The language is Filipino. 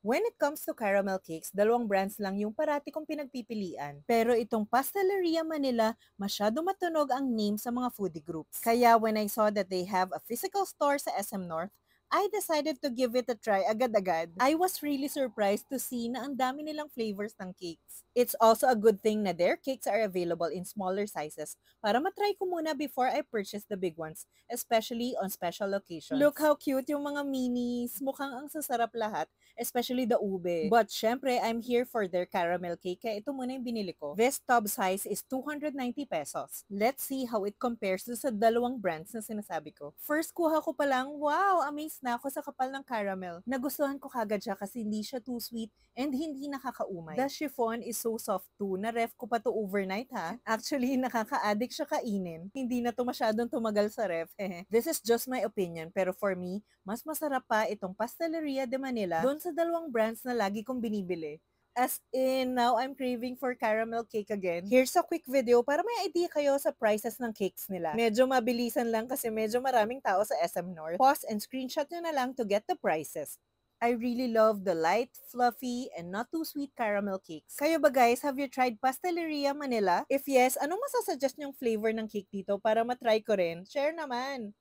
When it comes to caramel cakes, dalawang brands lang yung parati kong pinagpipilian. Pero itong Pasteleria Manila, masyado matunog ang name sa mga foodie groups. Kaya when I saw that they have a physical store sa SM North, I decided to give it a try agad-agad. I was really surprised to see na ang dami nilang flavors ng cakes. It's also a good thing na their cakes are available in smaller sizes para matry ko muna before I purchase the big ones, especially on special occasions. Look how cute yung mga minis. Mukhang ang sasarap lahat, especially the ube. But syempre, I'm here for their caramel cake, kaya ito muna yung binili ko. This tub size is 290 pesos. Let's see how it compares sa dalawang brands na sinasabi ko. First kuha ko pa lang, wow, amazed na ako sa kapal ng caramel. Nagustuhan ko kagad siya kasi hindi siya too sweet and hindi nakakaumay. The chiffon is so soft too, na ref ko pa to overnight ha. Actually, nakaka-addict siya kainin. Hindi na to masyadong tumagal sa ref. This is just my opinion, pero for me, mas masarap pa itong Pasteleria de Manila doon sa dalawang brands na lagi kong binibili. As in, now I'm craving for caramel cake again. Here's a quick video para may idea kayo sa prices ng cakes nila. Medyo mabilisan lang kasi medyo maraming tao sa SM North. Pause and screenshot nyo na lang to get the prices. I really love the light, fluffy, and not too sweet caramel cakes. Kayo ba guys, have you tried Pasteleria Manila? If yes, anong masasuggest nyong flavor ng cake dito para matry ko rin? Share naman!